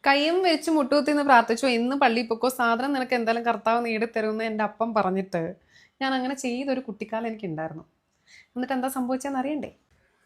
കയ്യും വെച്ച് മുട്ടുകുത്തിന്ന് പ്രാർത്ഥിച്ചു, ഇന്ന് പള്ളിയിൽ പൊക്കോ, സാധനം നിനക്ക് എന്തായാലും കർത്താവ് നേടിത്തരുമെന്ന് എൻ്റെ അപ്പം പറഞ്ഞിട്ട് ഞാൻ അങ്ങനെ ചെയ്തൊരു കുട്ടിക്കാലം എനിക്കുണ്ടായിരുന്നു. എന്നിട്ട് എന്താ സംഭവിച്ചതെന്ന് അറിയണ്ടേ?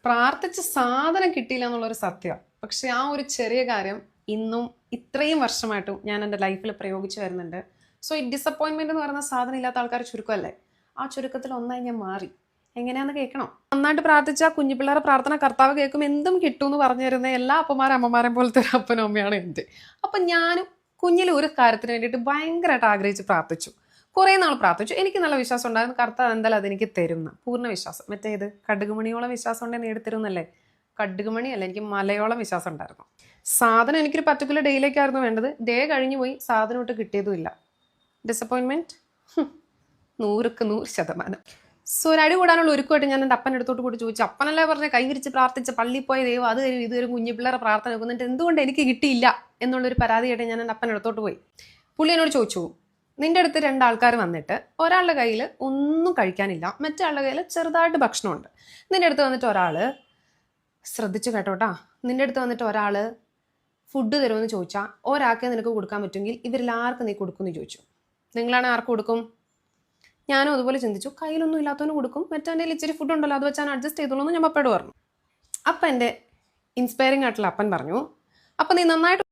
പ്രാർത്ഥിച്ച് സാധനം കിട്ടിയില്ല എന്നുള്ളൊരു സത്യമാണ്. പക്ഷെ ആ ഒരു ചെറിയ കാര്യം ഇന്നും ഇത്രയും വർഷമായിട്ടും ഞാൻ എൻ്റെ ലൈഫിൽ പ്രയോഗിച്ചു വരുന്നുണ്ട്. സോ ഈ ഡിസപ്പോയിൻമെന്റ് എന്ന് പറയുന്ന സാധനം ഇല്ലാത്ത ആൾക്കാർ ചുരുക്കമല്ലേ? ആ ചുരുക്കത്തിൽ ഒന്നായി ഞാൻ മാറി. എങ്ങനെയാന്ന് കേൾക്കണം. നന്നായിട്ട് പ്രാർത്ഥിച്ച കുഞ്ഞു പിള്ളേരെ പ്രാർത്ഥന കർത്താവ് കേൾക്കും, എന്തും കിട്ടും എന്ന് പറഞ്ഞു തരുന്ന എല്ലാ അപ്പന്മാരും അമ്മമാരെ പോലത്തെ ഒരു അപ്പനും അമ്മയാണ് എൻ്റെ. അപ്പം ഞാനും കുഞ്ഞിൽ ഒരു കാര്യത്തിന് വേണ്ടിയിട്ട് ഭയങ്കരമായിട്ട് ആഗ്രഹിച്ച് പ്രാർത്ഥിച്ചു. കുറേ നാൾ പ്രാർത്ഥിച്ചു. എനിക്ക് നല്ല വിശ്വാസം ഉണ്ടായിരുന്നു കർത്താവ് എന്തായാലും അതെനിക്ക് തരുന്ന പൂർണ്ണ വിശ്വാസം. മറ്റേത് കടുകുമണിയോളം വിശ്വാസം ഉണ്ടെങ്കിൽ നേടിത്തരുന്നല്ലേ? കടുകുമണിയല്ല, എനിക്ക് മലയോളം വിശ്വാസം ഉണ്ടായിരുന്നു. സാധനം എനിക്കൊരു പർട്ടിക്കുലർ ഡേയിലേക്കായിരുന്നു വേണ്ടത്. ഡേ കഴിഞ്ഞു പോയി, സാധനം ഇട്ട് കിട്ടിയതുമില്ല. ഡിസപ്പോയിൻമെന്റ് 100% സോ ഒരു അടി കൂടാനുള്ള ഒരുക്കമായിട്ട് ഞാൻ എൻ്റെ അപ്പൻ്റെ അടുത്തോട്ട് കൂടി ചോദിച്ചു. അപ്പനല്ലേ പറഞ്ഞ കൈ വിരിച്ച് പ്രാർത്ഥിച്ച പള്ളിയിൽ പോയ ദൈവം അത് തരും ഇത് തരും, കുഞ്ഞു പിള്ളേരെ പ്രാർത്ഥന വെക്കുന്നിട്ട് എന്തുകൊണ്ട് എനിക്ക് കിട്ടിയില്ല എന്നുള്ളൊരു പരാതിയായിട്ട് ഞാൻ എൻ്റെ അപ്പൻ്റെ അടുത്തോട്ട് പോയി. പുള്ളി എന്നോട് ചോദിച്ചു, നിന്റെ അടുത്ത് 2 ആൾക്കാർ വന്നിട്ട് ഒരാളുടെ കയ്യിൽ ഒന്നും കഴിക്കാനില്ല, മറ്റേ ആളുടെ കയ്യിൽ ചെറുതായിട്ട് ഭക്ഷണമുണ്ട്. നിന്റെ അടുത്ത് വന്നിട്ട് ഒരാൾ, ശ്രദ്ധിച്ചു കേട്ടോട്ടാ, നിന്റെ അടുത്ത് വന്നിട്ട് ഒരാൾ ഫുഡ് തരുമെന്ന് ചോദിച്ചാൽ ഒരാൾക്ക് നിനക്ക് കൊടുക്കാൻ പറ്റുമെങ്കിൽ ഇവരിൽ ആർക്ക് നീ കൊടുക്കുമെന്ന് ചോദിച്ചു. നിങ്ങളാണ് ആർക്ക് കൊടുക്കും? ഞാനും അതുപോലെ ചിന്തിച്ചു. കയ്യിലൊന്നും ഇല്ലാത്തവന് കൊടുക്കും, മറ്റേ ഇച്ചിരി ഫുഡ് ഉണ്ടല്ലോ അത് വെച്ചാൽ അഡ്ജസ്റ്റ് ചെയ്തോളൂ എന്ന് ഞാൻ പപ്പയോട് പറഞ്ഞു. അപ്പം എൻ്റെ ഇൻസ്പയറിംഗ് ആയിട്ടുള്ള അപ്പൻ പറഞ്ഞു, അപ്പം നീ നന്നായിട്ട്